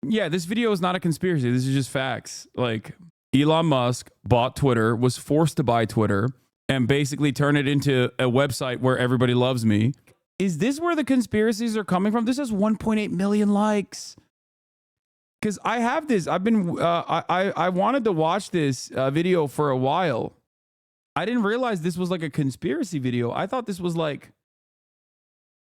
Yeah, this video is not a conspiracy. This is just facts. Like, Elon Musk bought Twitter, was forced to buy Twitter, and basically turn it into a website where everybody loves me. Is this where the conspiracies are coming from? This has 1.8 million likes. Because I have this. I've been, I wanted to watch this video for a while. I didn't realize this was like a conspiracy video. I thought this was like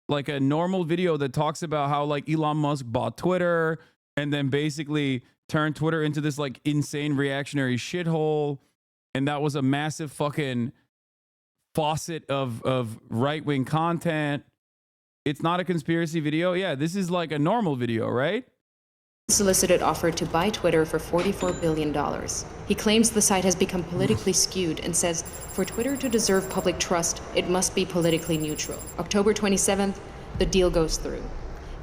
a normal video that talks about how like Elon Musk bought Twitter and then basically turned Twitter into this like insane reactionary shithole. And that was a massive fucking faucet of right-wing content. It's not a conspiracy video. Yeah, this is like a normal video, right? Solicited offer to buy Twitter for $44 billion. He claims the site has become politically skewed and says for Twitter to deserve public trust, it must be politically neutral. October 27th, the deal goes through.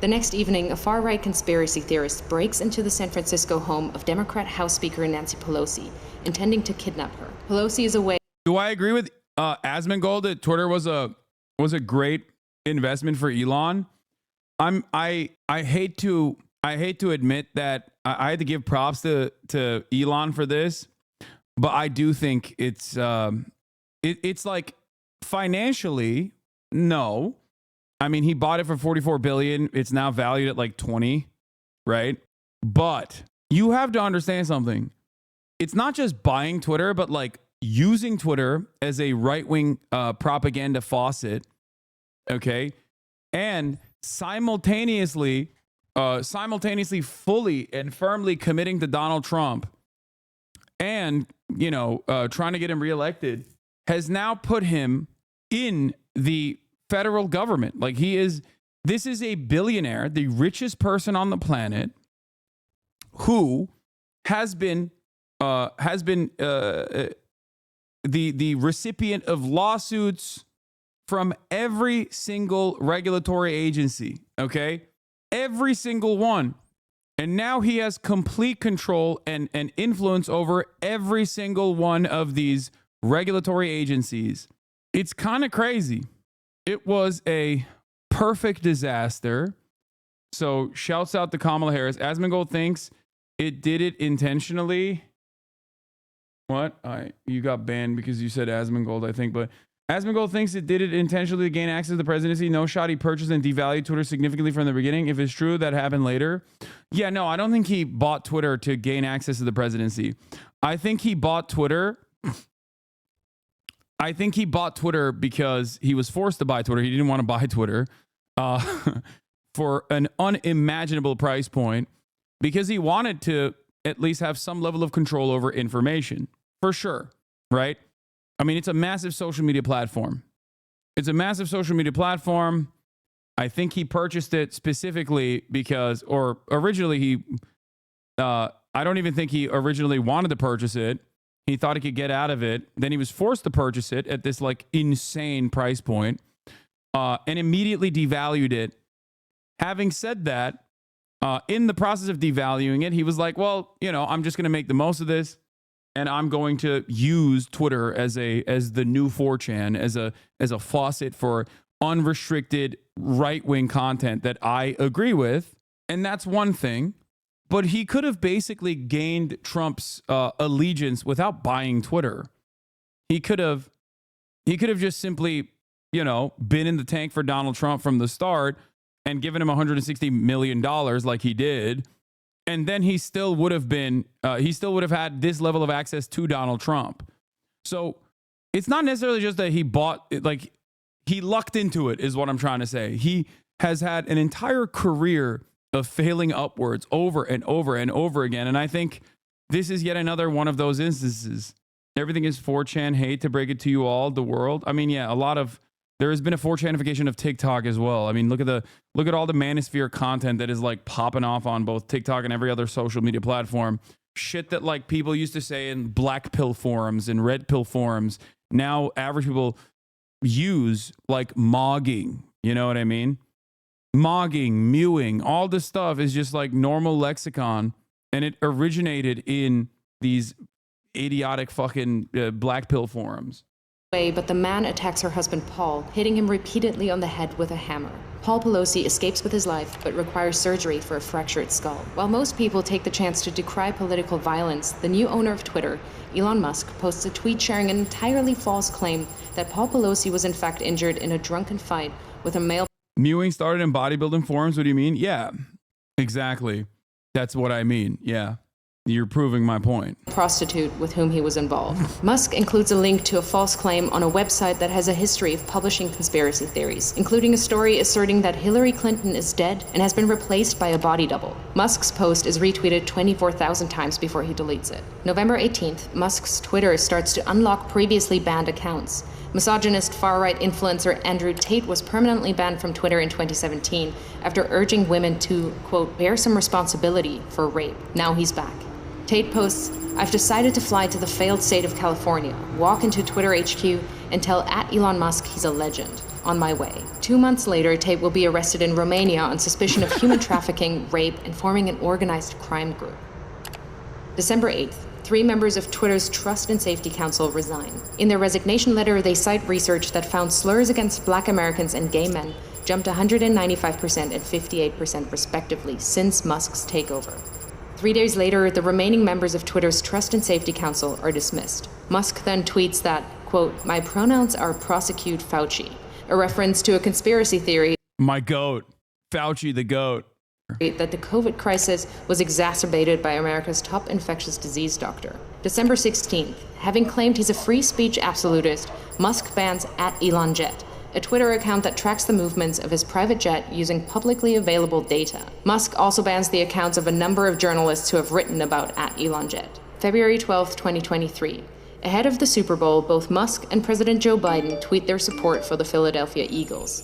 The next evening, a far-right conspiracy theorist breaks into the San Francisco home of Democrat House Speaker Nancy Pelosi, intending to kidnap her. Pelosi is away. Do I agree with Asmongold that Twitter was a great investment for Elon? I hate to admit that I had to give props to Elon for this, but I do think it's like financially, no. I mean, he bought it for 44 billion. It's now valued at like 20, right? But you have to understand something. It's not just buying Twitter, but like using Twitter as a right-wing propaganda faucet, okay? And simultaneously fully and firmly committing to Donald Trump and, trying to get him reelected has now put him in the federal government. Like this is a billionaire, the richest person on the planet, who has been the recipient of lawsuits from every single regulatory agency, okay? Every single one. And now he has complete control and influence over every single one of these regulatory agencies. It's kind of crazy. It was a perfect disaster. So shouts out to Kamala Harris. Asmongold thinks it did it intentionally. What? You got banned because you said Asmongold, I think, but Asmongold thinks it did it intentionally to gain access to the presidency. No shot he purchased and devalued Twitter significantly from the beginning. If it's true, that happened later. Yeah, no, I don't think he bought Twitter to gain access to the presidency. I think he bought Twitter. I think he bought Twitter because he was forced to buy Twitter. He didn't want to buy Twitter for an unimaginable price point because he wanted to at least have some level of control over information, for sure, right? I mean, it's a massive social media platform. I think he purchased it specifically because, or originally I don't even think he originally wanted to purchase it. He thought he could get out of it. Then he was forced to purchase it at this like insane price point and immediately devalued it. Having said that, in the process of devaluing it, he was like, well, I'm just going to make the most of this. And I'm going to use Twitter as the new 4chan, as a faucet for unrestricted right-wing content that I agree with. And that's one thing. But he could have basically gained Trump's allegiance without buying Twitter. He could have just simply, been in the tank for Donald Trump from the start and given him $160 million like he did. And then he still would have had this level of access to Donald Trump. So it's not necessarily just that he bought it, like he lucked into it is what I'm trying to say. He has had an entire career of failing upwards over and over and over again. And I think this is yet another one of those instances. Everything is 4chan, hate to break it to you all, the world. I mean, yeah, there has been a 4chanification of TikTok as well. I mean, look at all the manosphere content that is like popping off on both TikTok and every other social media platform. Shit that like people used to say in black pill forums and red pill forums. Now average people use like mogging. You know what I mean? Mogging, mewing, all this stuff is just like normal lexicon. And it originated in these idiotic fucking black pill forums. But the man attacks her husband Paul, hitting him repeatedly on the head with a hammer. Paul Pelosi escapes with his life, but requires surgery for a fractured skull. While most people take the chance to decry political violence, the new owner of Twitter, Elon Musk, posts a tweet sharing an entirely false claim that Paul Pelosi was in fact injured in a drunken fight with a male. Mewing started in bodybuilding forums. What do you mean? Yeah, exactly. That's what I mean. Yeah. You're proving my point. Prostitute with whom he was involved. Musk includes a link to a false claim on a website that has a history of publishing conspiracy theories, including a story asserting that Hillary Clinton is dead and has been replaced by a body double. Musk's post is retweeted 24,000 times before he deletes it. November 18th, Musk's Twitter starts to unlock previously banned accounts. Misogynist far-right influencer Andrew Tate was permanently banned from Twitter in 2017 after urging women to, quote, bear some responsibility for rape. Now he's back. Tate posts, I've decided to fly to the failed state of California, walk into Twitter HQ, and tell @Elon Musk he's a legend. On my way. 2 months later, Tate will be arrested in Romania on suspicion of human trafficking, rape, and forming an organized crime group. December 8th. 3 members of Twitter's Trust and Safety Council resign. In their resignation letter, they cite research that found slurs against Black Americans and gay men jumped 195% and 58% respectively since Musk's takeover. 3 days later, the remaining members of Twitter's Trust and Safety Council are dismissed. Musk then tweets that, quote, my pronouns are prosecute Fauci, a reference to a conspiracy theory. My goat. Fauci the goat. That the COVID crisis was exacerbated by America's top infectious disease doctor. December 16th, having claimed he's a free speech absolutist, Musk bans @ElonJet, a Twitter account that tracks the movements of his private jet using publicly available data. Musk also bans the accounts of a number of journalists who have written about @ElonJet. February 12, 2023. Ahead of the Super Bowl, both Musk and President Joe Biden tweet their support for the Philadelphia Eagles.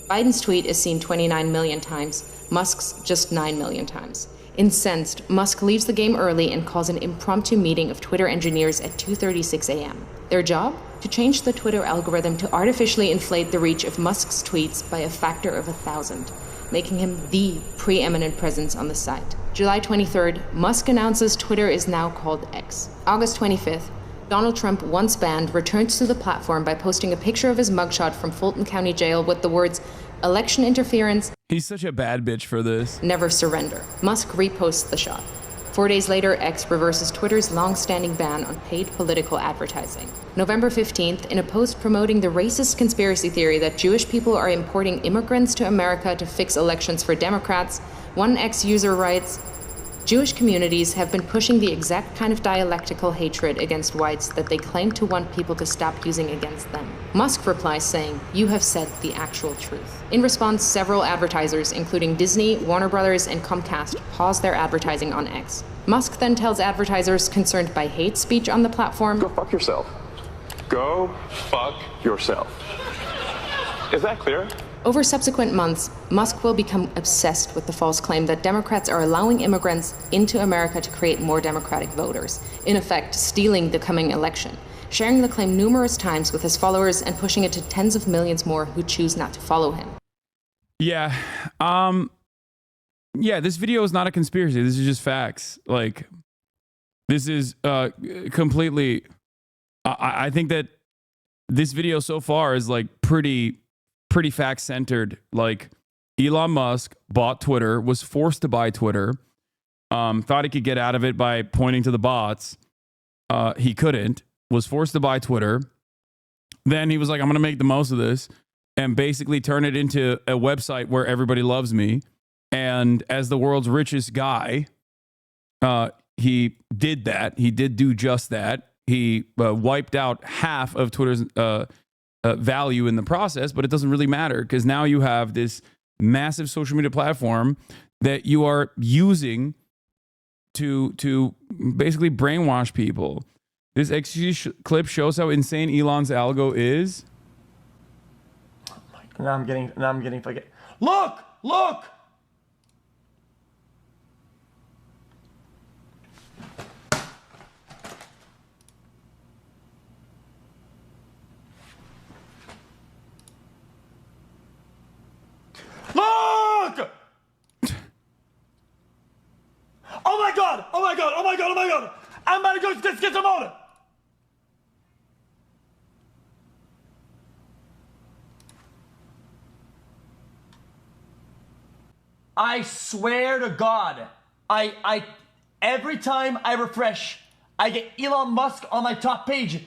Biden's tweet is seen 29 million times, Musk's just 9 million times. Incensed, Musk leaves the game early and calls an impromptu meeting of Twitter engineers at 2:36 a.m. Their job? To change the Twitter algorithm to artificially inflate the reach of Musk's tweets by a factor of 1,000, making him the preeminent presence on the site. July 23rd, Musk announces Twitter is now called X. August 25th, Donald Trump, once banned, returns to the platform by posting a picture of his mugshot from Fulton County Jail with the words, election interference. He's such a bad bitch for this. Never surrender. Musk reposts the shot. 4 days later, X reverses Twitter's long-standing ban on paid political advertising. November 15th, in a post promoting the racist conspiracy theory that Jewish people are importing immigrants to America to fix elections for Democrats, one X user writes, Jewish communities have been pushing the exact kind of dialectical hatred against whites that they claim to want people to stop using against them. Musk replies saying, you have said the actual truth. In response, several advertisers, including Disney, Warner Brothers, and Comcast, pause their advertising on X. Musk then tells advertisers concerned by hate speech on the platform, go fuck yourself. Go fuck yourself. Is that clear? Over subsequent months, Musk will become obsessed with the false claim that Democrats are allowing immigrants into America to create more Democratic voters, in effect, stealing the coming election, sharing the claim numerous times with his followers and pushing it to tens of millions more who choose not to follow him. Yeah. This video is not a conspiracy. This is just facts. Like, this is completely... I think that this video so far is like pretty fact-centered. Like, Elon Musk bought Twitter, was forced to buy Twitter, thought he could get out of it by pointing to the bots. He couldn't, was forced to buy Twitter. Then he was like, I'm going to make the most of this and basically turn it into a website where everybody loves me. And as the world's richest guy, he did that. He did do just that. He wiped out half of Twitter's value in the process, but it doesn't really matter because now you have this massive social media platform that you are using to basically brainwash people. This XG clip shows how insane Elon's algo is. Now I'm getting fucking. Look! Look! Oh my god! I'm about to go get some water! I swear to God, I every time I refresh, I get Elon Musk on my top page.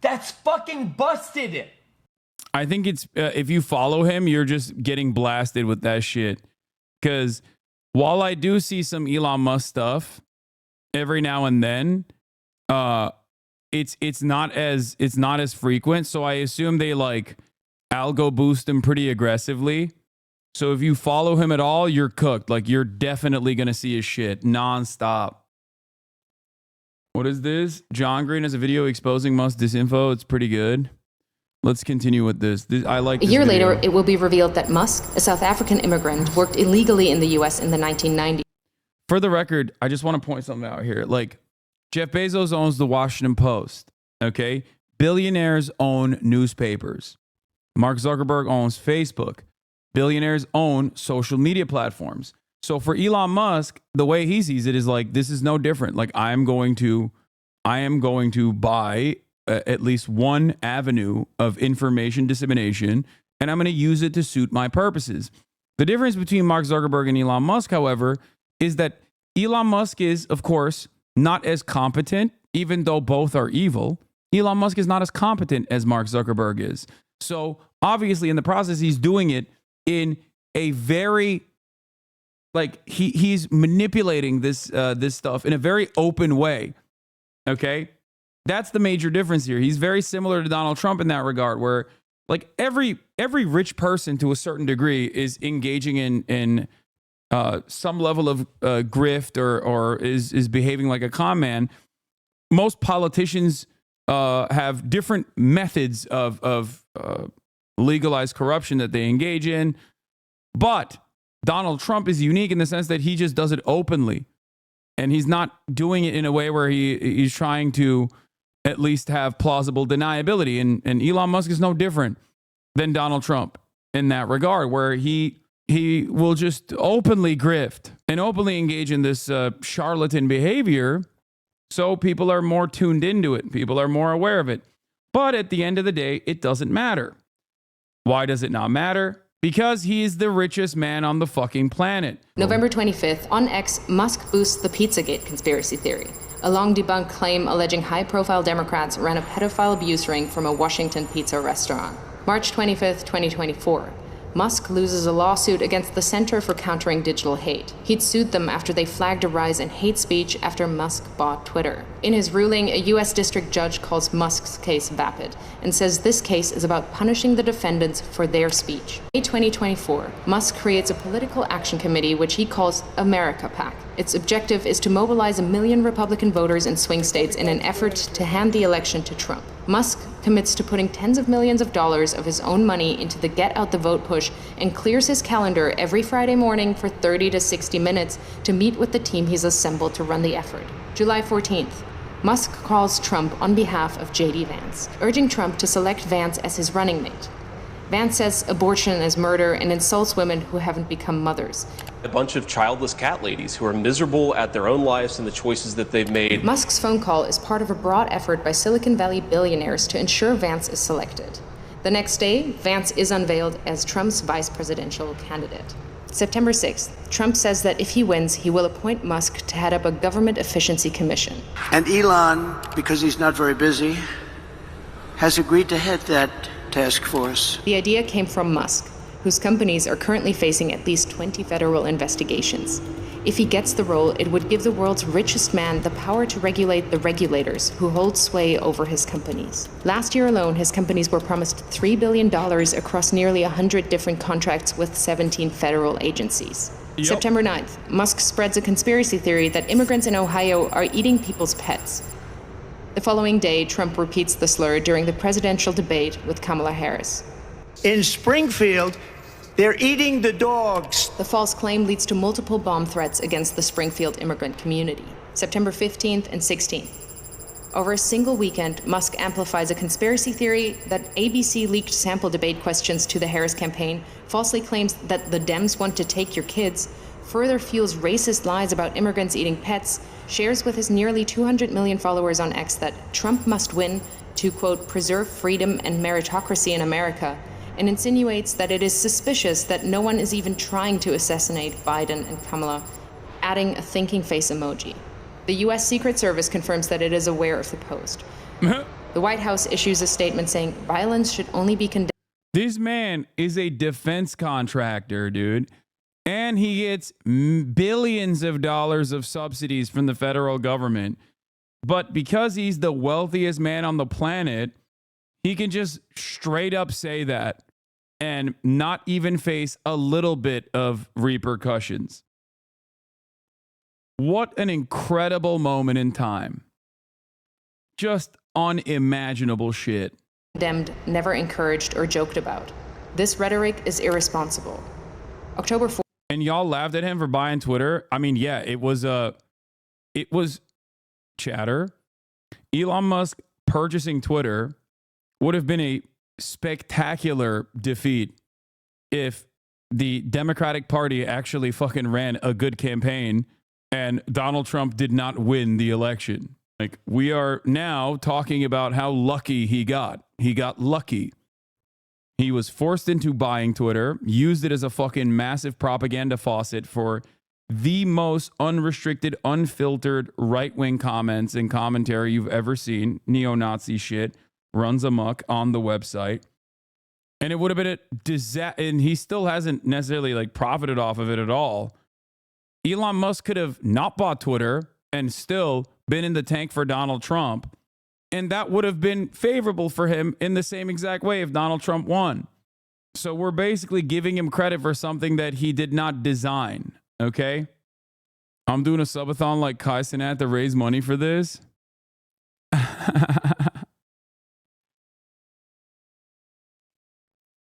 That's fucking busted. I think it's if you follow him, you're just getting blasted with that shit. Because while I do see some Elon Musk stuff every now and then, it's not as frequent. So I assume they like algo boost him pretty aggressively. So if you follow him at all, you're cooked. Like you're definitely gonna see his shit nonstop. What is this? John Green has a video exposing Musk disinfo. It's pretty good. Let's continue with this. I like this A year video. later, it will be revealed that Musk, a South African immigrant, worked illegally in the US in the 1990s. For the record, I just want to point something out here. Like, Jeff Bezos owns the Washington Post, okay? Billionaires own newspapers. Mark Zuckerberg owns Facebook. Billionaires own social media platforms. So for Elon Musk, the way he sees it is like, this is no different. Like, I am going to buy at least one avenue of information dissemination, and I'm going to use it to suit my purposes. The difference between Mark Zuckerberg and Elon Musk, however, is that Elon Musk is, of course, not as competent, even though both are evil. Elon Musk is not as competent as Mark Zuckerberg is. So obviously in the process, he's doing it in a very, like he's manipulating this stuff in a very open way. Okay? That's the major difference here. He's very similar to Donald Trump in that regard, where like every rich person to a certain degree is engaging in some level of grift or is behaving like a con man. Most politicians have different methods of legalized corruption that they engage in, but Donald Trump is unique in the sense that he just does it openly, and he's not doing it in a way where he's trying to at least have plausible deniability. And Elon Musk is no different than Donald Trump in that regard, where he will just openly grift and openly engage in this charlatan behavior. So people are more tuned into it. People are more aware of it. But at the end of the day, it doesn't matter. Why does it not matter? Because he's the richest man on the fucking planet. November 25th, on X, Musk boosts the Pizzagate conspiracy theory, a long-debunked claim alleging high-profile Democrats ran a pedophile abuse ring from a Washington pizza restaurant. March 25th, 2024. Musk loses a lawsuit against the Center for Countering Digital Hate. He'd sued them after they flagged a rise in hate speech after Musk bought Twitter. In his ruling, a U.S. district judge calls Musk's case vapid and says this case is about punishing the defendants for their speech. In 2024, Musk creates a political action committee which he calls America PAC. Its objective is to mobilize 1 million Republican voters in swing states in an effort to hand the election to Trump. Musk commits to putting tens of millions of dollars of his own money into the Get Out the Vote push and clears his calendar every Friday morning for 30 to 60 minutes to meet with the team he's assembled to run the effort. July 14th. Musk calls Trump on behalf of J.D. Vance, urging Trump to select Vance as his running mate. Vance says abortion is murder and insults women who haven't become mothers. A bunch of childless cat ladies who are miserable at their own lives and the choices that they've made. Musk's phone call is part of a broad effort by Silicon Valley billionaires to ensure Vance is selected. The next day, Vance is unveiled as Trump's vice presidential candidate. September 6th, Trump says that if he wins, he will appoint Musk to head up a government efficiency commission. And Elon, because he's not very busy, has agreed to head that task force. The idea came from Musk, whose companies are currently facing at least 20 federal investigations. If he gets the role, it would give the world's richest man the power to regulate the regulators who hold sway over his companies. Last year alone, his companies were promised $3 billion across nearly 100 different contracts with 17 federal agencies. Yep. September 9th, Musk spreads a conspiracy theory that immigrants in Ohio are eating people's pets. The following day, Trump repeats the slur during the presidential debate with Kamala Harris. In Springfield, they're eating the dogs. The false claim leads to multiple bomb threats against the Springfield immigrant community. September 15th and 16th. Over a single weekend, Musk amplifies a conspiracy theory that ABC leaked sample debate questions to the Harris campaign, falsely claims that the Dems want to take your kids, further fuels racist lies about immigrants eating pets, shares with his nearly 200 million followers on X that Trump must win to, quote, preserve freedom and meritocracy in America, and insinuates that it is suspicious that no one is even trying to assassinate Biden and Kamala, adding a thinking face emoji. The US Secret Service confirms that it is aware of the post. The White House issues a statement saying violence should only be condemned. This man is a defense contractor, dude. And he gets billions of dollars of subsidies from the federal government. But because he's the wealthiest man on the planet, he can just straight up say that and not even face a little bit of repercussions. What an incredible moment in time. Just unimaginable shit. Condemned, never encouraged, or joked about. This rhetoric is irresponsible. October 4th. And y'all laughed at him for buying Twitter. I mean, yeah, it was chatter. Elon Musk purchasing Twitter would have been a spectacular defeat if the Democratic Party actually fucking ran a good campaign and Donald Trump did not win the election. Like, we are now talking about how lucky he got. He got lucky. He was forced into buying Twitter, used it as a fucking massive propaganda faucet for the most unrestricted, unfiltered right-wing comments and commentary you've ever seen. Neo-Nazi shit runs amok on the website. And it would have been a disaster. And he still hasn't necessarily like profited off of it at all. Elon Musk could have not bought Twitter and still been in the tank for Donald Trump. And that would have been favorable for him in the same exact way if Donald Trump won. So we're basically giving him credit for something that he did not design. Okay? I'm doing a subathon like Kai Cenat to raise money for this.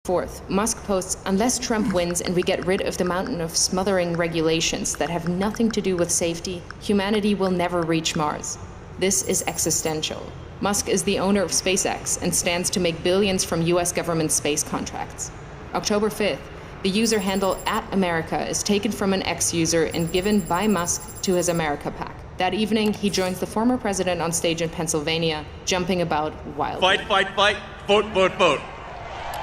Fourth, Musk posts, unless Trump wins and we get rid of the mountain of smothering regulations that have nothing to do with safety, humanity will never reach Mars. This is existential. Musk is the owner of SpaceX and stands to make billions from US government space contracts. October 5th, the user handle @America is taken from an ex-user and given by Musk to his America PAC. That evening, he joins the former president on stage in Pennsylvania, jumping about wildly. Fight, fight, fight. Vote, vote, vote.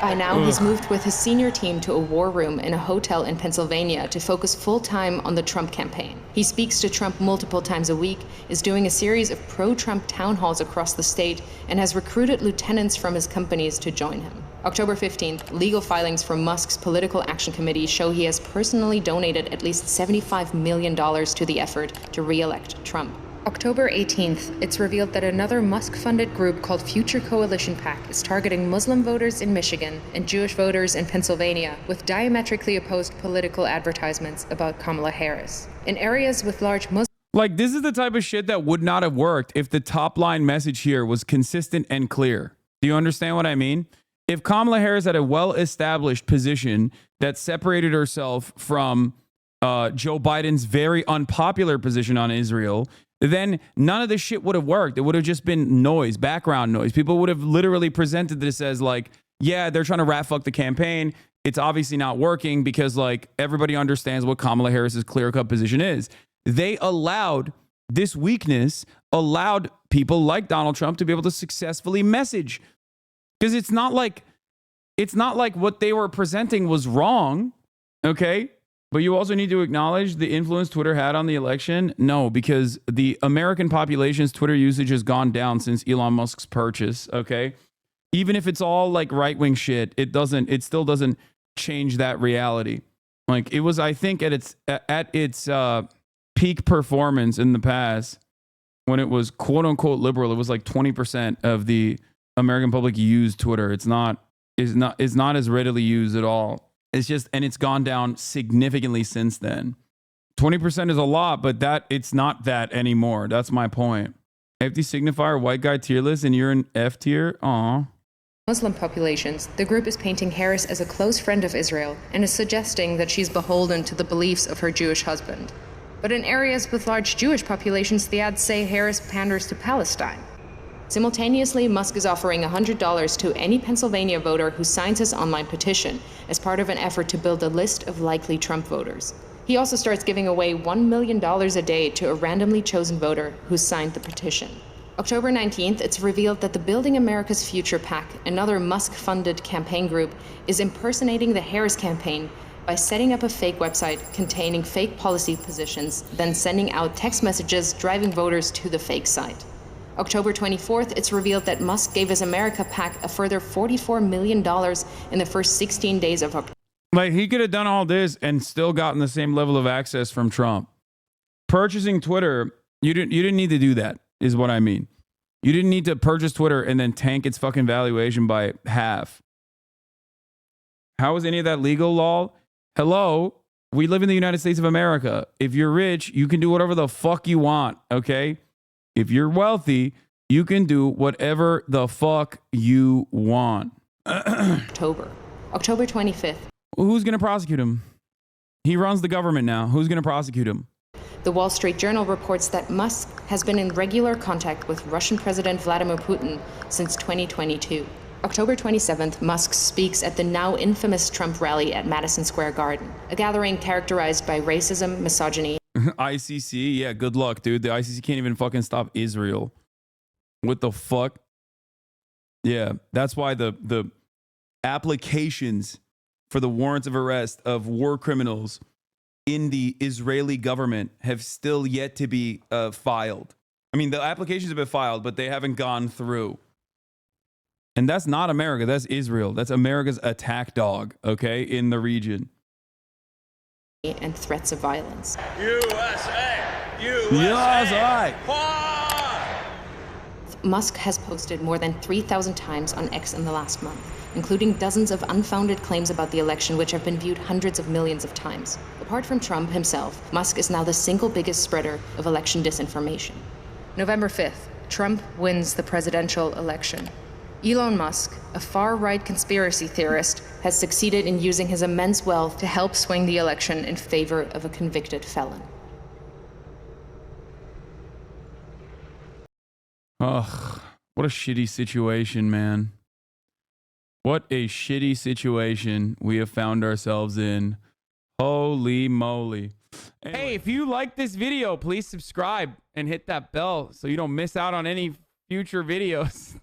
By now, he's moved with his senior team to a war room in a hotel in Pennsylvania to focus full-time on the Trump campaign. He speaks to Trump multiple times a week, is doing a series of pro-Trump town halls across the state, and has recruited lieutenants from his companies to join him. October 15th, legal filings from Musk's Political Action Committee show he has personally donated at least $75 million to the effort to re-elect Trump. October 18th, it's revealed that another Musk-funded group called Future Coalition PAC is targeting Muslim voters in Michigan and Jewish voters in Pennsylvania with diametrically opposed political advertisements about Kamala Harris. In areas with large Muslim... Like, this is the type of shit that would not have worked if the top line message here was consistent and clear. Do you understand what I mean? If Kamala Harris had a well-established position that separated herself from Joe Biden's very unpopular position on Israel, then none of this shit would have worked. It would have just been noise, background noise. People would have literally presented this as like, yeah, they're trying to rat fuck the campaign. It's obviously not working because like everybody understands what Kamala Harris's clear-cut position is. They allowed this weakness, allowed people like Donald Trump to be able to successfully message. Because it's not like what they were presenting was wrong, okay? But you also need to acknowledge the influence Twitter had on the election. No, because the American population's Twitter usage has gone down since Elon Musk's purchase, okay? Even if it's all like right-wing shit, it still doesn't change that reality. Like it was, I think, at its peak performance in the past, when it was quote unquote liberal, it was like 20% of the American public used Twitter. It's not as readily used at all. It's just, and it's gone down significantly since then. 20% is a lot, but it's not that anymore. That's my point. FD signifier, white guy tier list, and you're in F tier? Aw. Muslim populations, the group is painting Harris as a close friend of Israel and is suggesting that she's beholden to the beliefs of her Jewish husband. But in areas with large Jewish populations, the ads say Harris panders to Palestine. Simultaneously, Musk is offering $100 to any Pennsylvania voter who signs his online petition as part of an effort to build a list of likely Trump voters. He also starts giving away $1 million a day to a randomly chosen voter who signed the petition. October 19th, it's revealed that the Building America's Future PAC, another Musk-funded campaign group, is impersonating the Harris campaign by setting up a fake website containing fake policy positions, then sending out text messages driving voters to the fake site. October 24th, it's revealed that Musk gave his America PAC a further $44 million in the first 16 days of October. Like, he could have done all this and still gotten the same level of access from Trump. Purchasing Twitter, you didn't need to do that, is what I mean. You didn't need to purchase Twitter and then tank its fucking valuation by half. How is any of that legal, lol? Hello? We live in the United States of America. If you're rich, you can do whatever the fuck you want, okay? If you're wealthy, you can do whatever the fuck you want. October 25th. Who's going to prosecute him? He runs the government now. Who's going to prosecute him? The Wall Street Journal reports that Musk has been in regular contact with Russian President Vladimir Putin since 2022. October 27th, Musk speaks at the now infamous Trump rally at Madison Square Garden, a gathering characterized by racism, misogyny. ICC? Yeah, good luck, dude. The ICC can't even fucking stop Israel. What the fuck? Yeah, that's why the applications for the warrants of arrest of war criminals in the Israeli government have still yet to be filed. I mean, the applications have been filed, but they haven't gone through. And that's not America. That's Israel. That's America's attack dog, okay, in the region. And threats of violence. USA! USA! Musk has posted more than 3,000 times on X in the last month, including dozens of unfounded claims about the election which have been viewed hundreds of millions of times. Apart from Trump himself, Musk is now the single biggest spreader of election disinformation. November 5th, Trump wins the presidential election. Elon Musk, a far-right conspiracy theorist, has succeeded in using his immense wealth to help swing the election in favor of a convicted felon. Ugh, what a shitty situation, man. What a shitty situation we have found ourselves in. Holy moly. Anyway. Hey, if you like this video, please subscribe and hit that bell so you don't miss out on any future videos.